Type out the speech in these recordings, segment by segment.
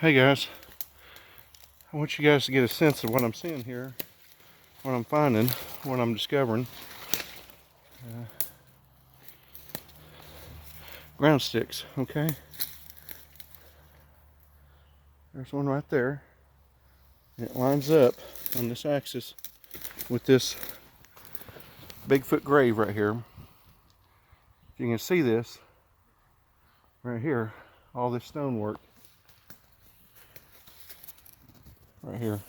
Hey guys, I want you guys to get a sense of what I'm seeing here, what I'm finding, what I'm discovering. Ground sticks, okay? There's one right there. It lines up on this axis with this Bigfoot grave right here. You can see this right here, all this stonework right here.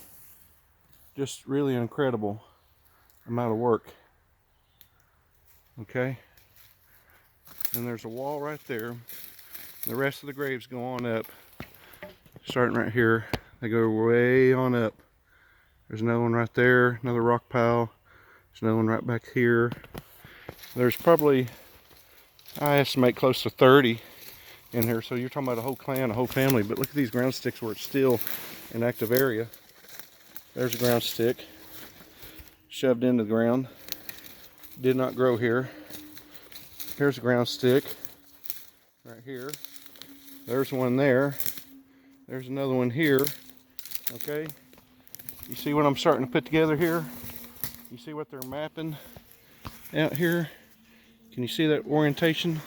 Just really an incredible amount of work. Okay? And there's a wall right there. The rest of the graves go on up, starting right here. They go way on up. There's another one right there, another rock pile. There's another one right back here. There's probably, I estimate, close to 30 in here. So you're talking about a whole clan, a whole family. But look at these ground sticks where it's still an active area. There's a ground stick shoved into the ground. Did not grow here. Here's a ground stick right here. There's one there. There's another one here. Okay. You see what I'm starting to put together here? You see what they're mapping out here? Can you see that orientation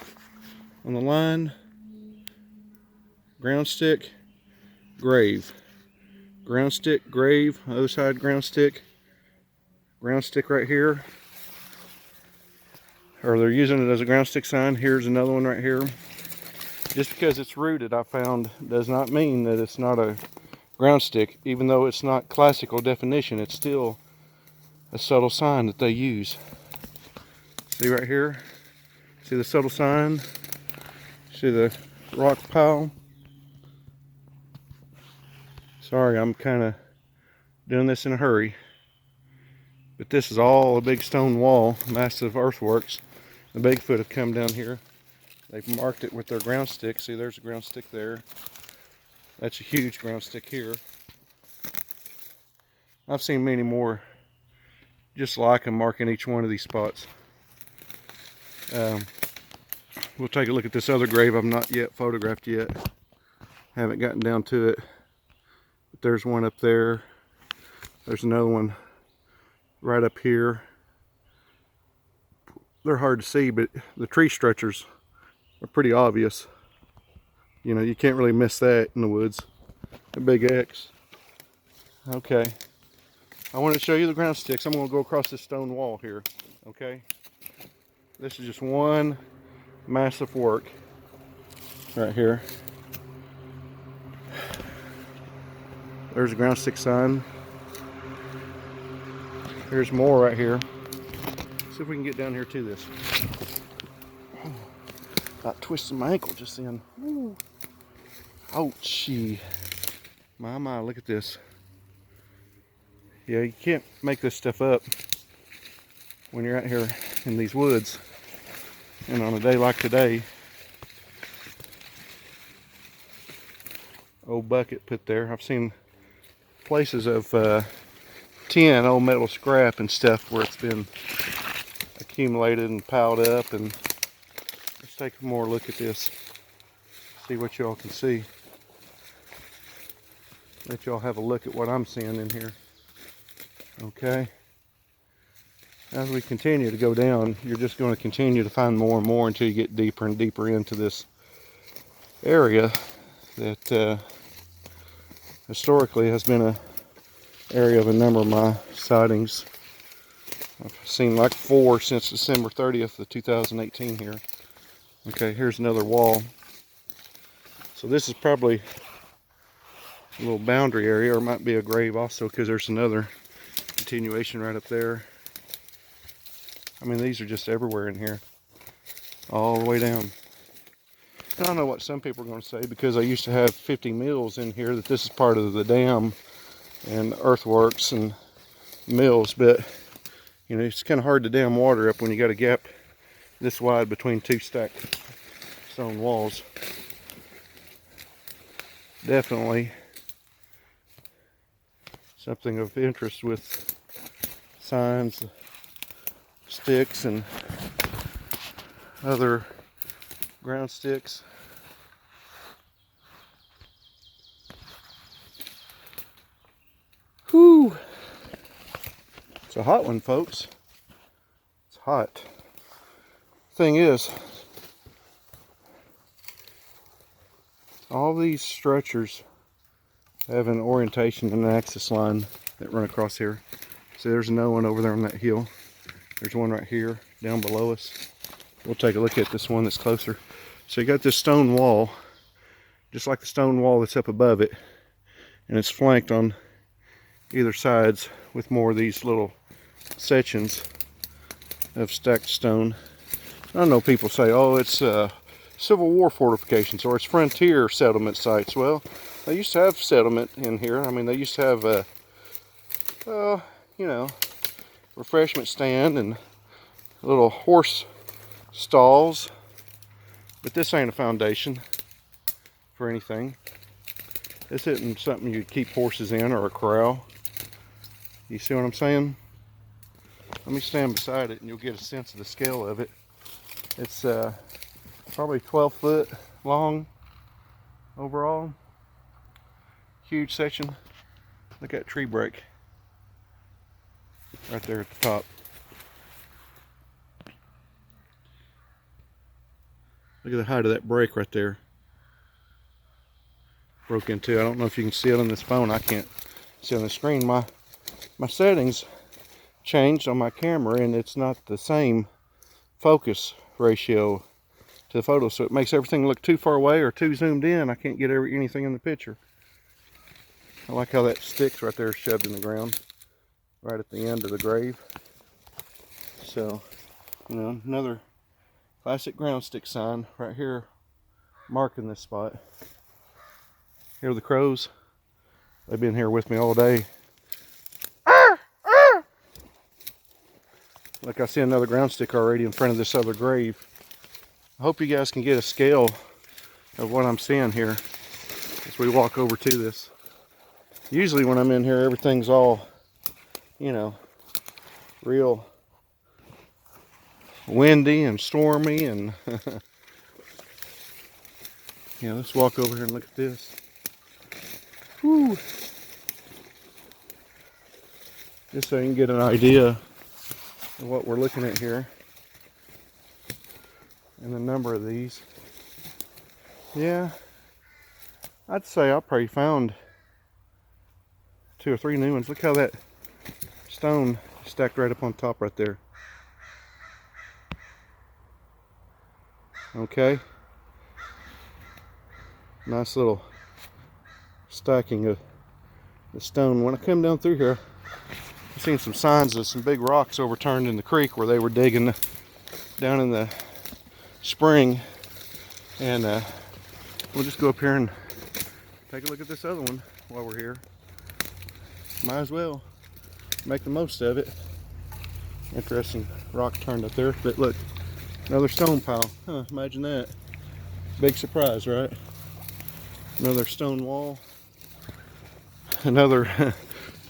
on the line? Ground stick, grave. Ground stick, grave. Other side, ground stick. Ground stick right here. Or they're using it as a ground stick sign. Here's another one right here. Just because it's rooted, I found, does not mean that it's not a ground stick. Even though it's not classical definition, it's still a subtle sign that they use. See right here? See the subtle sign? See the rock pile? Sorry, I'm kind of doing this in a hurry. But this is all a big stone wall, massive earthworks. The Bigfoot have come down here. They've marked it with their ground stick. See, there's a ground stick there. That's a huge ground stick here. I've seen many more just like them marking each one of these spots. We'll take a look at this other grave I've not yet photographed yet. Haven't gotten down to it. But there's one up there. There's another one right up here. They're hard to see, but the tree structures are pretty obvious. You know, you can't really miss that in the woods. A big X. Okay. I want to show you the ground sticks. I'm going to go across this stone wall here. Okay. This is just one massive work right here. There's a ground stick sign. There's more right here. See if we can get down here to this. About twisting my ankle just then. Ooh. Ouchie. My, look at this. Yeah, you can't make this stuff up when you're out here in these woods. And on a day like today, old bucket put there. I've seen places of tin, old metal scrap and stuff where it's been accumulated and piled up. And let's take a more look at this. See what y'all can see. Let y'all have a look at what I'm seeing in here. Okay. As we continue to go down, you're just going to continue to find more and more until you get deeper and deeper into this area that historically has been an area of a number of my sightings. I've seen like 4 since December 30th of 2018 here. Okay, here's another wall. So this is probably a little boundary area, or it might be a grave also, because there's another continuation right up there. I mean, these are just everywhere in here, all the way down. I don't know what some people are going to say, because I used to have 50 mills in here, that this is part of the dam and earthworks and mills, but you know, it's kind of hard to dam water up when you got a gap this wide between 2 stacked stone walls. Definitely something of interest with signs, sticks, and other ground sticks. It's a hot one, folks. It's hot. Thing is, all these structures have an orientation and an axis line that run across here. See, there's another one over there on that hill. There's one right here down below us. We'll take a look at this one that's closer. So you got this stone wall, just like the stone wall that's up above it, and it's flanked on either sides with more of these little sections of stacked stone. I know people say, oh, it's Civil War fortifications or it's frontier settlement sites. Well, they used to have settlement in here. I mean, they used to have you know, refreshment stand and little horse stalls, but this ain't a foundation for anything. This isn't something you'd keep horses in or a corral. You see what I'm saying? Let me stand beside it and you'll get a sense of the scale of it. It's probably 12 foot long overall. Huge section. Look at that tree break right there at the top. Look at the height of that break right there. Broke into. I don't know if you can see it on this phone. I can't see on the screen. My settings changed on my camera and it's not the same focus ratio to the photo, so it makes everything look too far away or too zoomed in. I can't get anything in the picture. I like how that stick's right there shoved in the ground right at the end of the grave. So, you know, another classic ground stick sign right here marking this spot. Here are the crows. They've been here with me all day. Look, I see another ground stick already in front of this other grave. I hope you guys can get a scale of what I'm seeing here as we walk over to this. Usually when I'm in here, everything's all, you know, real windy and stormy and yeah, let's walk over here and look at this. Woo. Just so you can get an idea of what we're looking at here and the number of these. Yeah, I'd say I probably found 2 or 3 new ones. Look how that stone stacked right up on top right there. Okay, nice little stacking of the stone. When I come down through here, I've seen some signs of some big rocks overturned in the creek where they were digging down in the spring. And we'll just go up here and take a look at this other one while we're here. Might as well make the most of it. Interesting rock turned up there. But look, another stone pile. Huh, imagine that. Big surprise, right? Another stone wall. Another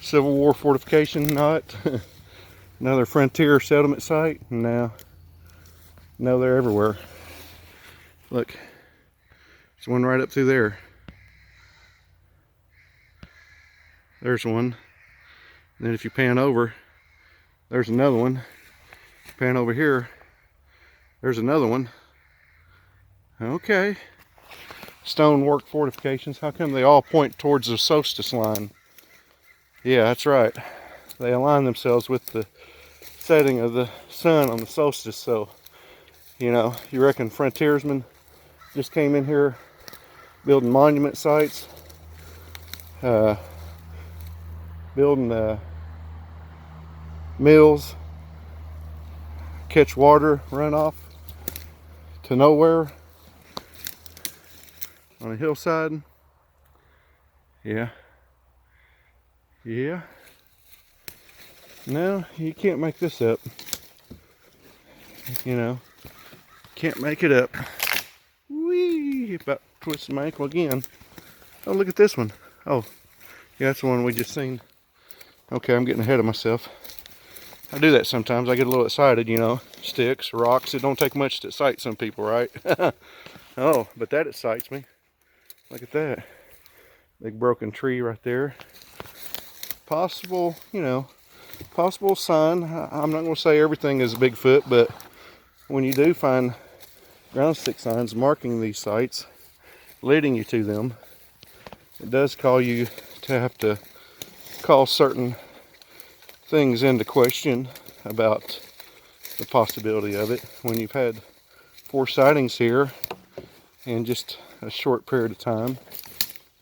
Civil War fortification knot. Another frontier settlement site. No, they're everywhere. Look, there's one right up through there. There's one. And then if you pan over, there's another one. Pan over here, there's another one. Okay. Stonework fortifications. How come they all point towards the solstice line? Yeah, that's right. They align themselves with the setting of the sun on the solstice. So, you know, you reckon frontiersmen just came in here building monument sites, building mills, catch water runoff to nowhere on a hillside. Yeah. No, you can't make this up. You know, can't make it up. Whee! About twisting my ankle again. Oh, look at this one. Oh, yeah, that's the one we just seen. Okay, I'm getting ahead of myself. I do that sometimes. I get a little excited, you know. Sticks, rocks. It don't take much to excite some people, right? Oh, but that excites me. Look at that. Big broken tree right there. Possible, you know, possible sign. I'm not going to say everything is Bigfoot, but when you do find ground stick signs marking these sites, leading you to them, it does call you to have to call certain things into question about the possibility of it. When you've had 4 sightings here in just a short period of time,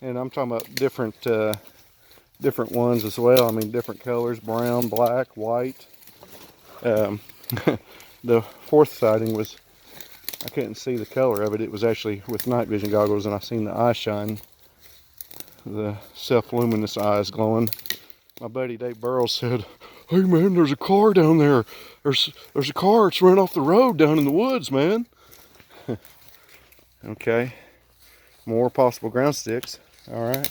and I'm talking about different ones as well. I mean, different colors: brown, black, white. The 4th sighting was, I couldn't see the color of it. It was actually with night vision goggles, and I seen the eye shine, the self-luminous eyes glowing. My buddy Dave Burrows said, "Hey man, there's a car down there. There's a car. It's run off the road down in the woods, man." Okay, more possible ground sticks. All right.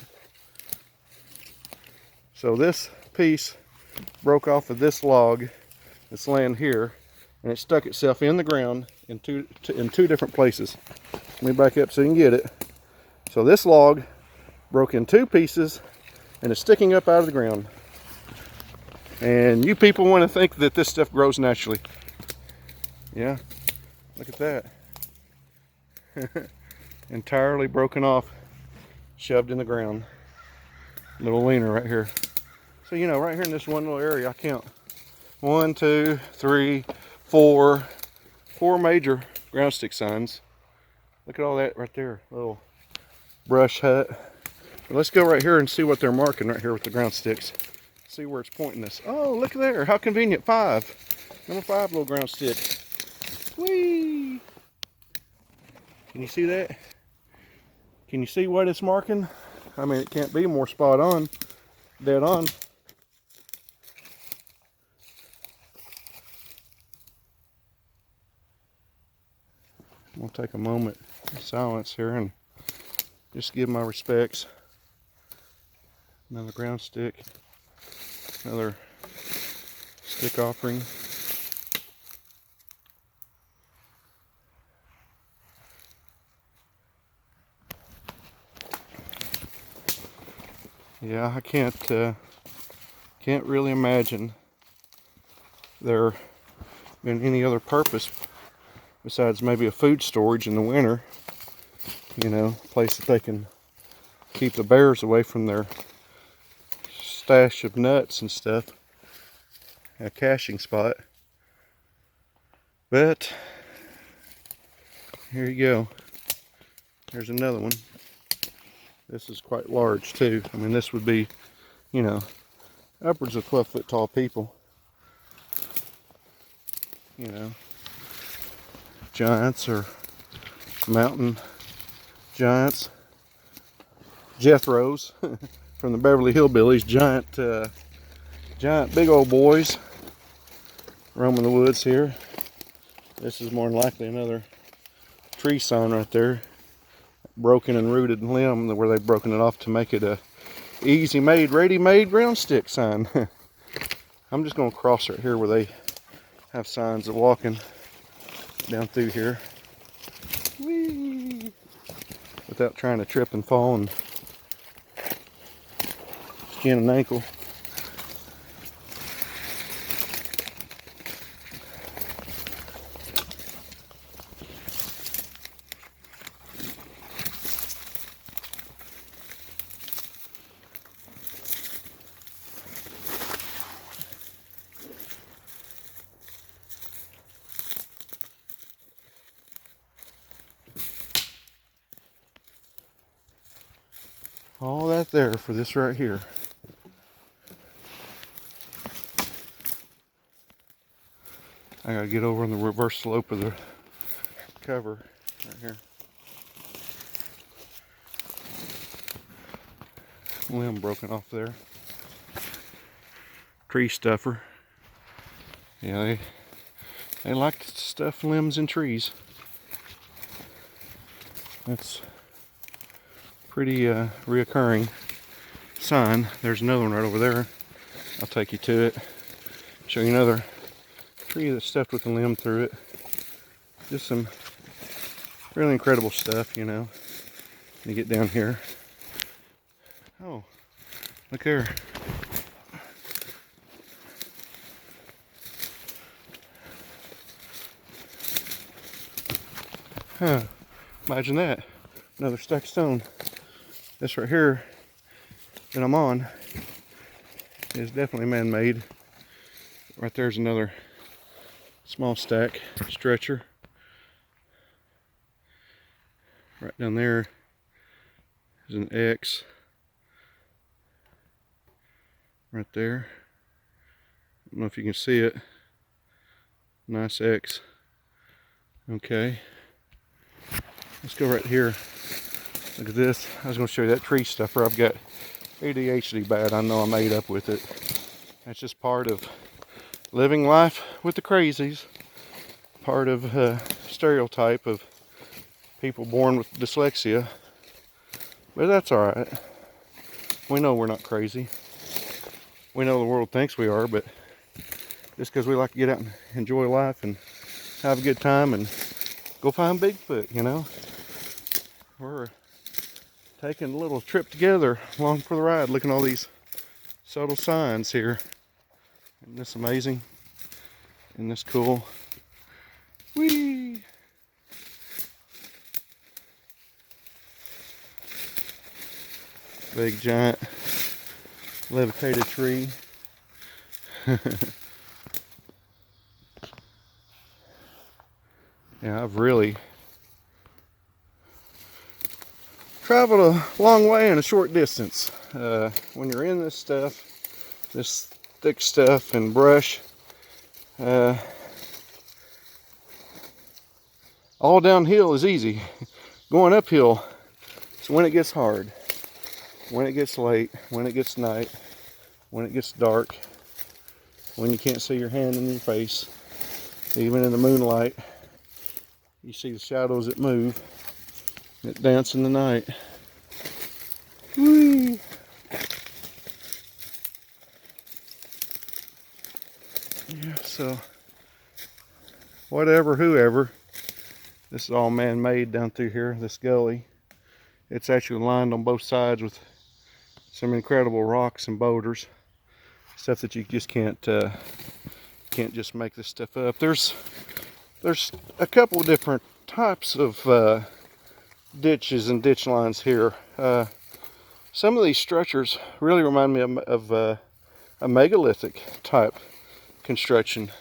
So this piece broke off of this log that's laying here, and it stuck itself in the ground in two different places. Let me back up so you can get it. So this log broke in 2 pieces and it's sticking up out of the ground. And you people want to think that this stuff grows naturally. Yeah, look at that. Entirely broken off, shoved in the ground. Little leaner right here. So, you know, right here in this one little area, I count 1, 2, 3, 4 major ground stick signs. Look at all that right there, little brush hut. But let's go right here and see what they're marking right here with the ground sticks. See where it's pointing us. Oh, look there, how convenient. 5, number 5 little ground stick. Whee! Can you see that? Can you see what it's marking? I mean, it can't be more spot on, dead on. I'm gonna take a moment of silence here and just give my respects. Another ground stick, another stick offering. Yeah, I can't really imagine there being any other purpose besides maybe a food storage in the winter. You know, a place that they can keep the bears away from their stash of nuts and stuff. A caching spot. But here you go. Here's another one. This is quite large too. I mean, this would be, you know, upwards of 12-foot tall people. You know, giants or mountain giants. Jethros from the Beverly Hillbillies. Giant big old boys roaming the woods here. This is more than likely another tree sign right there. Broken and rooted limb where they've broken it off to make it a easy made, ready made ground stick sign. I'm just gonna cross right here where they have signs of walking down through here. Whee! Without trying to trip and fall and skin an ankle. All that there for this right here. I gotta get over on the reverse slope of the cover right here. Limb broken off there. Tree stuffer. Yeah, they like to stuff limbs in trees. That's pretty reoccurring sign. There's another one right over there. I'll take you to it. Show you another tree that's stuffed with a limb through it. Just some really incredible stuff, you know. You get down here. Oh, look there. Huh. Imagine that. Another stack of stone. This right here that I'm on is definitely man-made. Right there's another small stack stretcher. Right down there is an X. Right there. I don't know if you can see it. Nice X. Okay. Let's go right here. Look at this. I was going to show you that tree stuffer. I've got ADHD bad. I know I'm ate up with it. That's just part of living life with the crazies. Part of stereotype of people born with dyslexia. But that's alright. We know we're not crazy. We know the world thinks we are, but just because we like to get out and enjoy life and have a good time and go find Bigfoot, you know. We're taking a little trip together along for the ride, looking at all these subtle signs here. Isn't this amazing? Isn't this cool? Whee! Big giant levitated tree. Yeah, I've really traveled a long way in a short distance. When you're in this stuff, this thick stuff and brush, all downhill is easy. Going uphill is when it gets hard, when it gets late, when it gets night, when it gets dark, when you can't see your hand in your face, even in the moonlight. You see the shadows that move, that dance in the night. Whee! Yeah, so whatever, whoever, this is all man-made down through here, this gully. It's actually lined on both sides with some incredible rocks and boulders, stuff that you just can't just make this stuff up. There's a couple of different types of ditches and ditch lines here. Some of these structures really remind me of a megalithic type construction.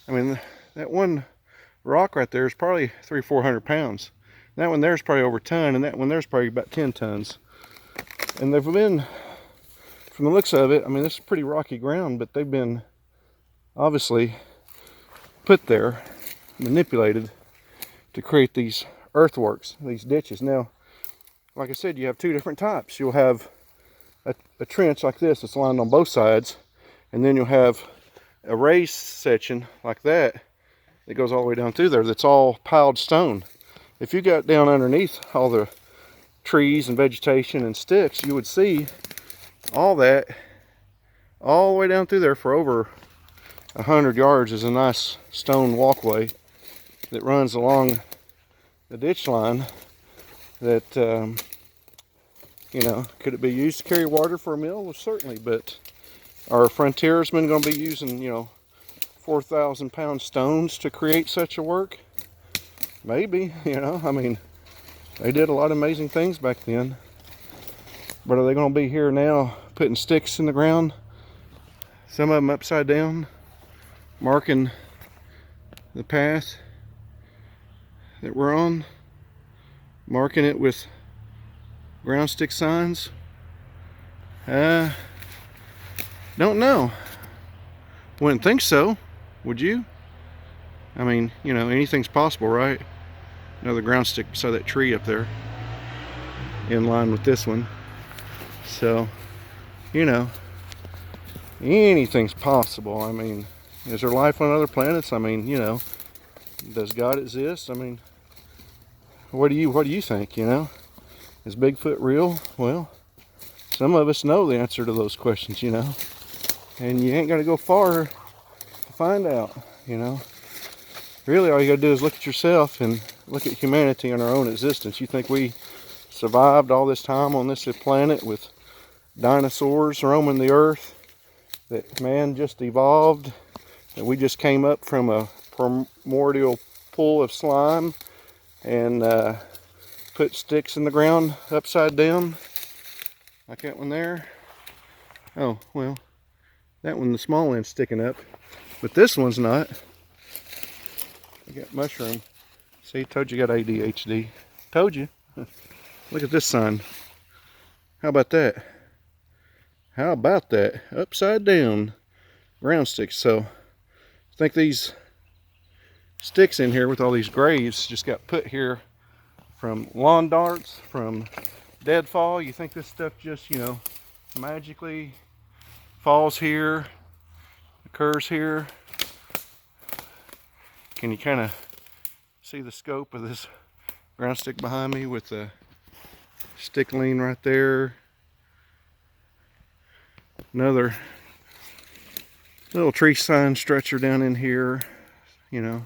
I mean, that one rock right there is probably 300-400 pounds. That one there's probably over a ton, and that one there's probably about 10 tons. And they've been, from the looks of it, I mean, this is pretty rocky ground, but they've been obviously put there, manipulated to create these earthworks, these ditches. Now, like I said, you have two different types. You'll have a trench like this that's lined on both sides, and then you'll have a raised section like that that goes all the way down through there that's all piled stone. If you got down underneath all the trees and vegetation and sticks, you would see all that all the way down through there for over 100 yards is a nice stone walkway that runs along the ditch line that, you know, could it be used to carry water for a mill? Well, certainly, but are frontiersmen going to be using, you know, 4,000 pound stones to create such a work? Maybe, you know, I mean, they did a lot of amazing things back then. But are they going to be here now putting sticks in the ground? Some of them upside down, marking the path that we're on, marking it with ground stick signs. Don't know. Wouldn't think so, would you? I mean, you know, anything's possible, right? Another ground stick beside that tree up there, in line with this one. So, you know, anything's possible. I mean, is there life on other planets? I mean, you know, does God exist? I mean, what do you think, you know? Is Bigfoot real? Well, some of us know the answer to those questions, you know. And you ain't got to go far to find out, you know. Really, all you got to do is look at yourself and look at humanity and our own existence. You think we survived all this time on this planet with dinosaurs roaming the earth? That man just evolved? That we just came up from a primordial pool of slime and put sticks in the ground upside down, like that one there. Oh, well, that one, the small end's sticking up, but this one's not. I got mushroom. See, told you got ADHD. Told you. Look at this sign. How about that? How about that? Upside down ground sticks. So I think these sticks in here with all these graves just got put here from lawn darts, from deadfall. You think this stuff just, you know, magically falls here, occurs here? Can you kind of see the scope of this ground stick behind me with the stick lean right there? Another little tree sign stretcher down in here, you know,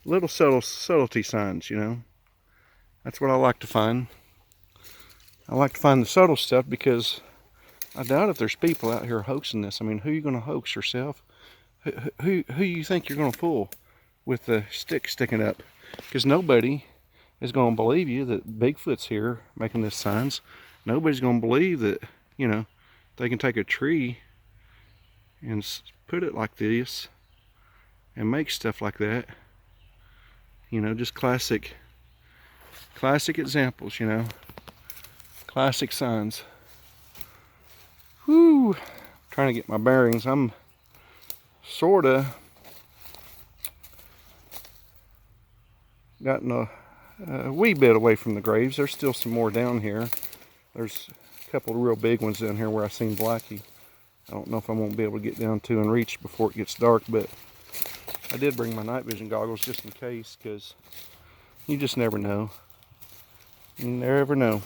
little subtlety signs, you know. That's what I like to find. I like to find the subtle stuff because I doubt if there's people out here hoaxing this. I mean, who are you going to hoax, yourself? Who you think you're going to fool with the stick sticking up? Because nobody is going to believe you that Bigfoot's here making these signs. Nobody's going to believe that, you know, they can take a tree and put it like this and make stuff like that. You know, just classic examples, you know. Classic signs. Whoo! Trying to get my bearings. I'm sorta gotten a wee bit away from the graves. There's still some more down here. There's a couple of real big ones down here where I seen Blackie. I don't know if I won't be able to get down to and reach before it gets dark, but I did bring my night vision goggles just in case, because you just never know. You never know.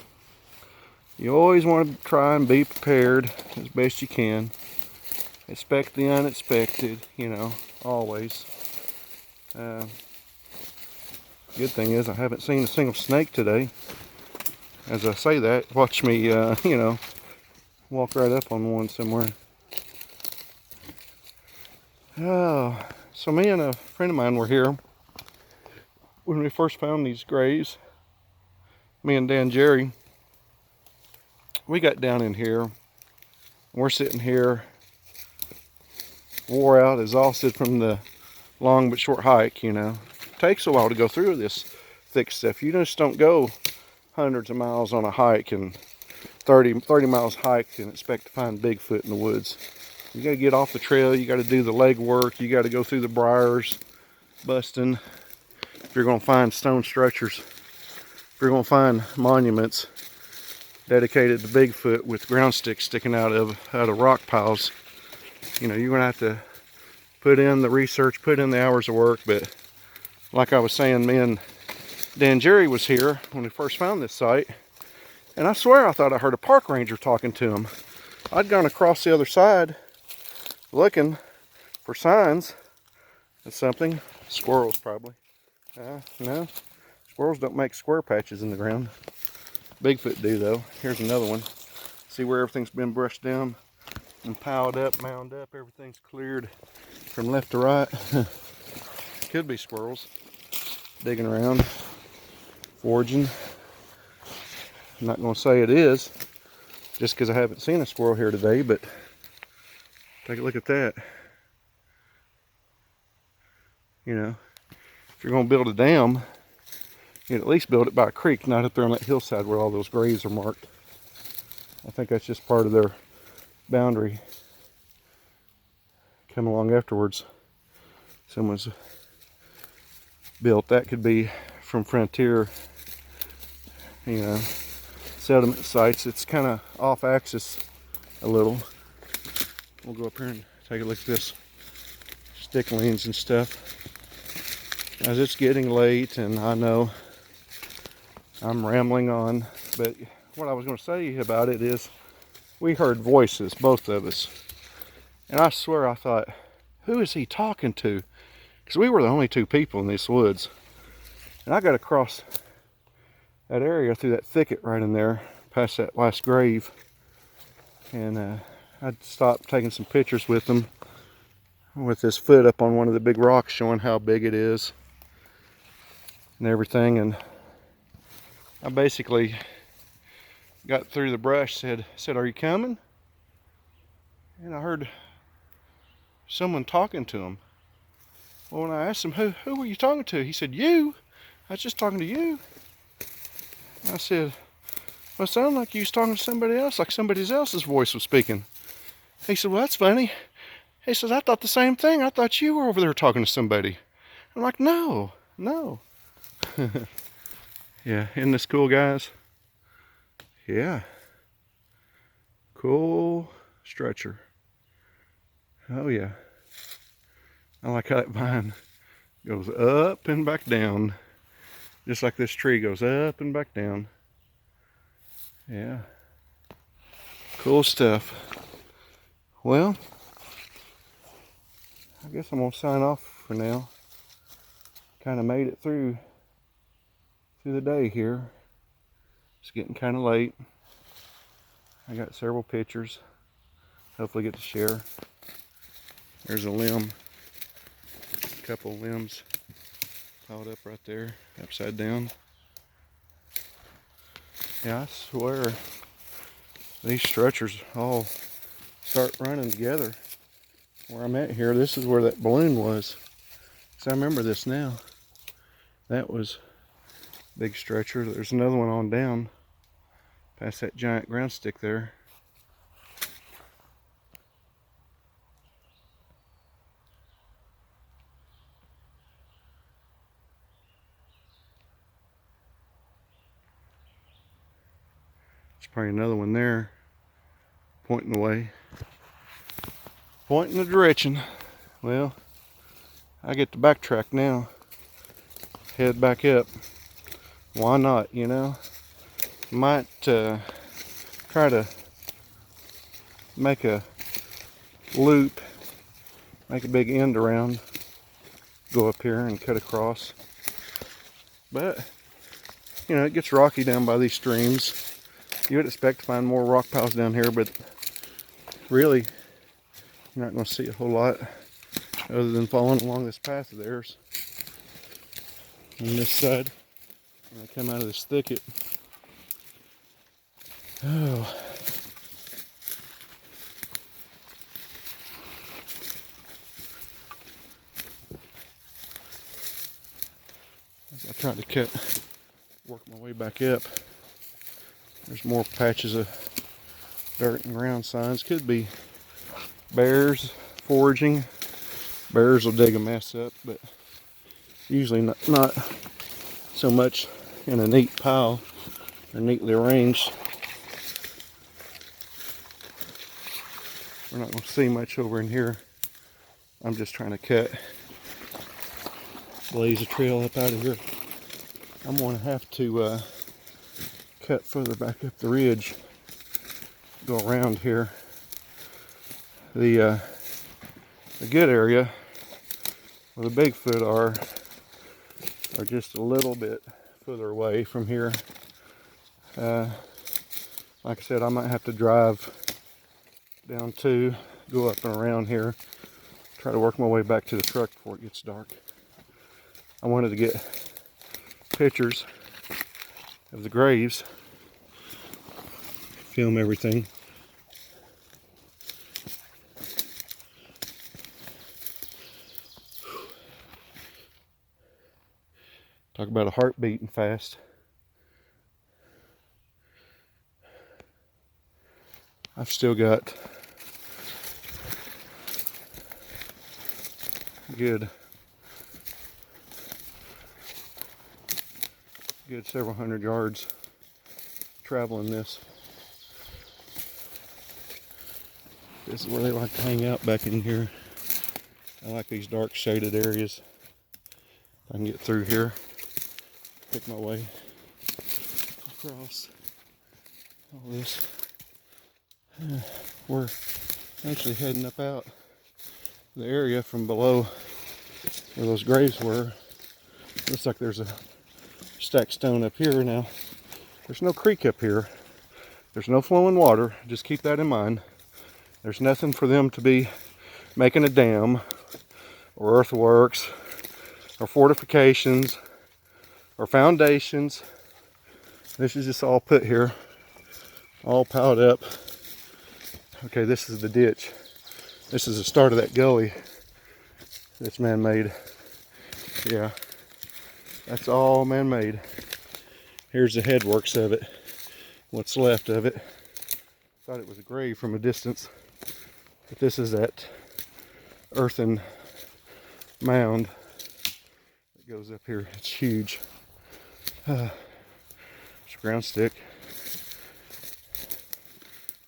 You always want to try and be prepared as best you can. Expect the unexpected, you know, always. Good thing is I haven't seen a single snake today. As I say that, watch me, you know, walk right up on one somewhere. Oh, so me and a friend of mine were here when we first found these graves. Me and Dan Jerry, we got down in here. We're sitting here, wore out, exhausted from the long but short hike, you know. It takes a while to go through this thick stuff. You just don't go hundreds of miles on a hike and 30 miles hike and expect to find Bigfoot in the woods. You got to get off the trail. You got to do the leg work. You got to go through the briars, busting. If you're going to find stone structures, if you're going to find monuments dedicated to Bigfoot with ground sticks sticking out of rock piles, you know, you're going to have to put in the research, put in the hours of work. But like I was saying, me and Dan Jerry was here when we first found this site, and I swear I thought I heard a park ranger talking to him. I'd gone across the other side looking for signs of something. Squirrels, probably. No, squirrels don't make square patches in the ground. Bigfoot do, though. Here's another one. See where everything's been brushed down and piled up, mound up. Everything's cleared from left to right. Could be squirrels digging around, foraging. I'm not going to say it is, just because I haven't seen a squirrel here today, but take a look at that. You know, if you're going to build a dam, you'd at least build it by a creek, not up there on that hillside where all those graves are marked. I think that's just part of their boundary. Come along afterwards, someone's built. That could be from frontier, you know, settlement sites. It's kind of off axis a little. We'll go up here and take a look at this stick leans and stuff. As it's getting late, and I know I'm rambling on, but what I was going to say about it is we heard voices, both of us, and I swear I thought, who is he talking to? Because we were the only two people in these woods, and I got across that area through that thicket right in there past that last grave, and I'd stopped taking some pictures with them with this foot up on one of the big rocks showing how big it is. and everything. And I basically got through the brush, said, "Are you coming?" And I heard someone talking to him. Well, when I asked him, who were you talking to? He said, "You. I was just talking to you." I said, "Well, it sounded like you was talking to somebody else, like somebody else's voice was speaking." He said, "Well, that's funny." He says, "I thought the same thing. I thought you were over there talking to somebody." I'm like, "No, no." Yeah, isn't this cool, guys? Yeah. Cool stretcher. Oh, yeah. I like how that vine goes up and back down. Just like this tree goes up and back down. Yeah. Cool stuff. Well, I guess I'm gonna sign off for now. Kind of made it through the day here. It's getting kind of late. I got several pictures. Hopefully get to share. There's a limb. A couple limbs piled up right there, upside down. Yeah, I swear these structures all start running together. Where I'm at here, this is where that balloon was. So I remember this now. That was big stretcher. There's another one on down past that giant ground stick there. There's probably another one there, pointing the way, pointing the direction. Well, I get to backtrack now, head back up. Why not, you know? Might try to make a loop, make a big end around, go up here and cut across. But, you know, it gets rocky down by these streams. You would expect to find more rock piles down here, but really, you're not going to see a whole lot other than following along this path of theirs. On this side, when I come out of this thicket. Oh. As I try to work my way back up, there's more patches of dirt and ground signs. Could be bears foraging. Bears will dig a mess up, but usually not so much in a neat pile or neatly arranged. We're not going to see much over in here. I'm just trying to blaze a trail up out of here. I'm going to have to cut further back up the ridge, go around here. The good area where the Bigfoot are just a little bit further away from here. Like I said, I might have to drive down to go up and around here, try to work my way back to the truck before it gets dark. I wanted to get pictures of the graves, film everything. Talk about a heart beating fast. I've still got good several hundred yards traveling this. This is where they like to hang out back in here. I like these dark shaded areas. I can get through here, pick my way across all this. We're actually heading up out the area from below where those graves were. Looks like there's a stacked stone up here. Now, there's no creek up here. There's no flowing water. Just keep that in mind. There's nothing for them to be making a dam or earthworks or fortifications or foundations. This is just all put here, all piled up. Okay, this is the ditch. This is the start of that gully that's man-made. Yeah, that's all man-made. Here's the headworks of it, what's left of it. Thought it was a grave from a distance, but this is that earthen mound that goes up here. It's huge. It's a ground stick.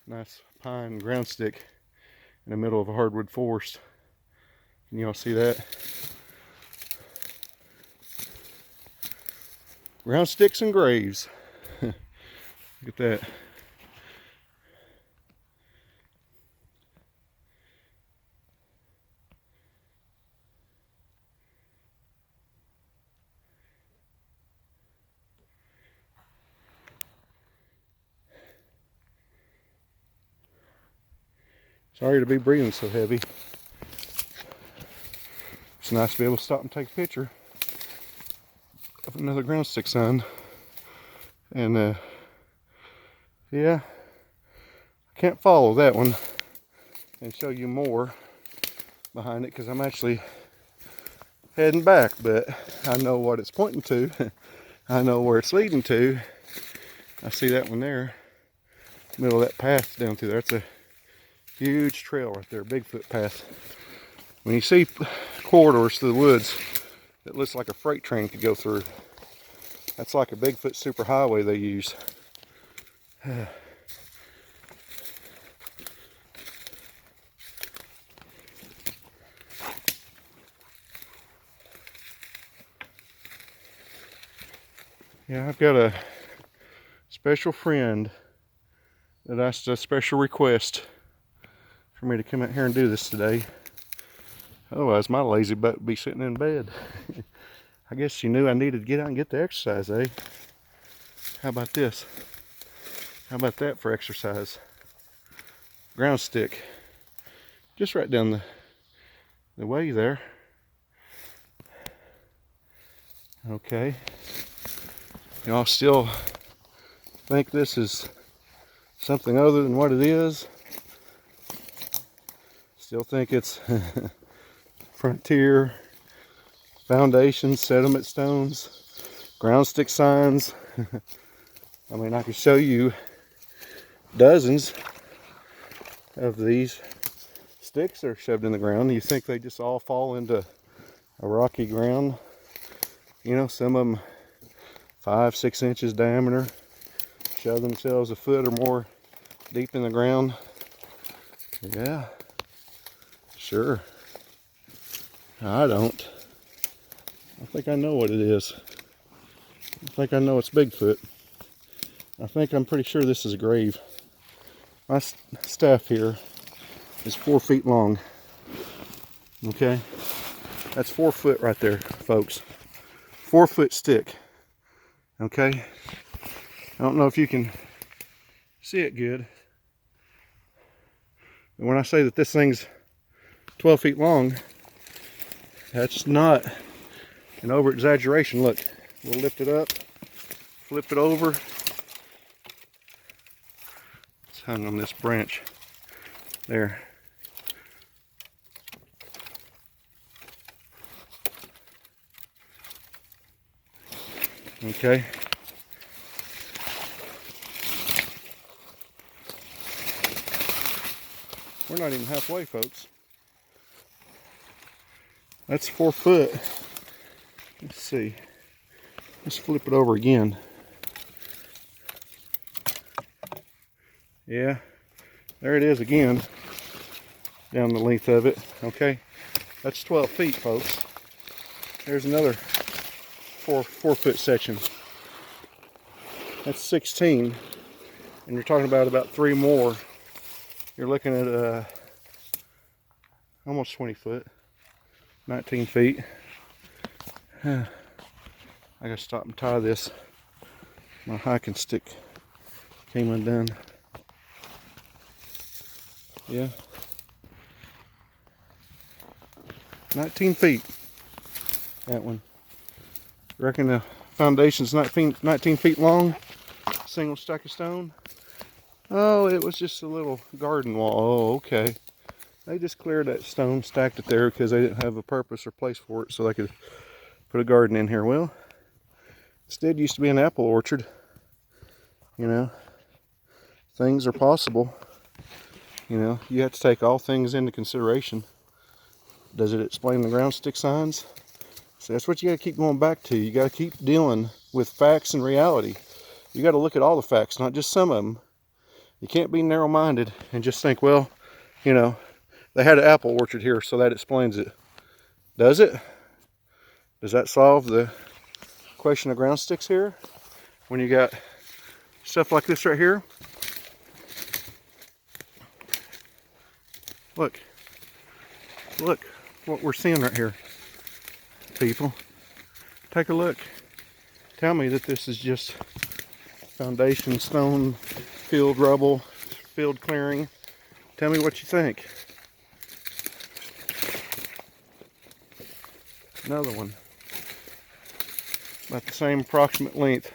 Nice pine ground stick in the middle of a hardwood forest. Can y'all see that? Ground sticks and graves. Look at that. Sorry to be breathing so heavy. It's nice to be able to stop and take a picture of another ground stick sign. And yeah, I can't follow that one and show you more behind it because I'm actually heading back, but I know what it's pointing to. I know where it's leading to. I see that one there, middle of that path down through there. That's a huge trail right there, Bigfoot path. When you see corridors through the woods that looks like a freight train could go through, that's like a Bigfoot superhighway they use. Yeah, I've got a special friend that asked a special request for me to come out here and do this today. Otherwise, my lazy butt would be sitting in bed. I guess she knew I needed to get out and get the exercise, eh? How about this? How about that for exercise? Ground stick. Just right down the way there. Okay. Y'all still think this is something other than what it is? Still think it's frontier foundations, settlement stones, ground stick signs. I mean, I could show you dozens of these sticks that are shoved in the ground. You think they just all fall into a rocky ground? You know, some of them 5-6 inches diameter, shove themselves a foot or more deep in the ground. Yeah, sure. I don't. I think I know what it is. I think I know it's Bigfoot. I'm pretty sure this is a grave. My staff here is 4 feet long. Okay? That's 4 foot right there, folks. 4 foot stick. Okay? I don't know if you can see it good. And when I say that this thing's 12 feet long, that's not an over exaggeration. Look, we'll lift it up, flip it over. It's hung on this branch there. Okay. We're not even halfway, folks. That's 4 foot. Let's see. Let's flip it over again. Yeah, there it is again, down the length of it. Okay, that's 12 feet, folks. There's another 4 foot section. That's 16, and you're talking about 3 more. You're looking at almost 20 foot, 19 feet. I gotta stop and tie this. My hiking stick came undone. Yeah, 19 feet. That one. Reckon foundation's 19 feet long, single stack of stone. Oh, it was just a little garden wall. Oh, okay. They just cleared that stone, stacked it there because they didn't have a purpose or place for it, so they could put a garden in here. Well, instead used to be an apple orchard. You know, things are possible. You know, you have to take all things into consideration. Does it explain the ground stick signs? So that's what you got to keep going back to. You got to keep dealing with facts and reality. You got to look at all the facts, not just some of them. You can't be narrow-minded and just think, well, you know, they had an apple orchard here, so that explains it. Does it? Does that solve the question of ground sticks here? When you got stuff like this right here? Look. Look what we're seeing right here, people. Take a look. Tell me that this is just foundation, stone, field rubble, field clearing. Tell me what you think. Another one. About the same approximate length.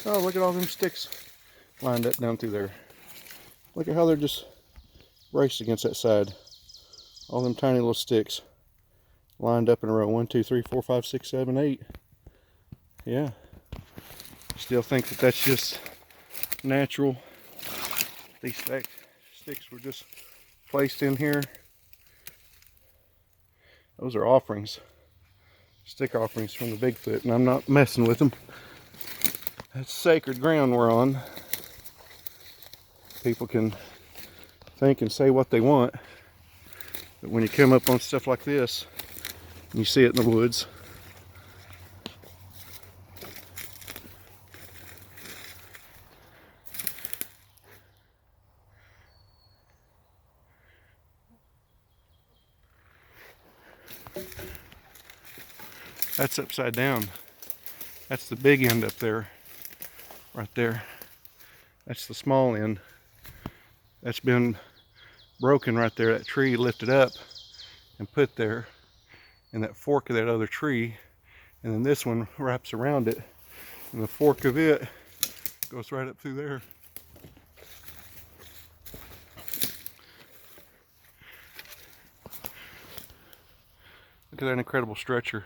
Oh, look at all them sticks lined up down through there. Look at how they're just braced against that side. All them tiny little sticks lined up in a row. 1, 2, 3, 4, 5, 6, 7, 8. Yeah. Still think that that's just natural. These sticks were just placed in here. Those are offerings. Stick offerings from the Bigfoot, and I'm not messing with them. That's sacred ground we're on. People can think and say what they want, but when you come up on stuff like this, and you see it in the woods, that's upside down. That's the big end up there, right there. That's the small end. That's been broken right there. That tree lifted up and put there, and that fork of that other tree, and then this one wraps around it, and the fork of it goes right up through there. Look at that incredible stretcher.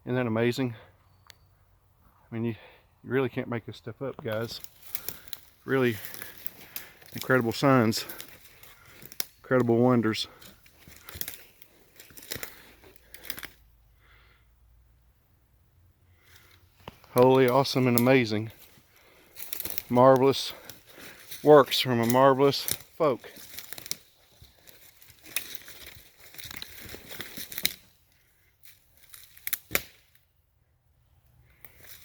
Isn't that amazing? I mean, you really can't make this stuff up, guys. Really incredible signs, incredible wonders. Holy, awesome, and amazing. Marvelous works from a marvelous folk.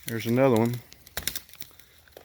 There's another one.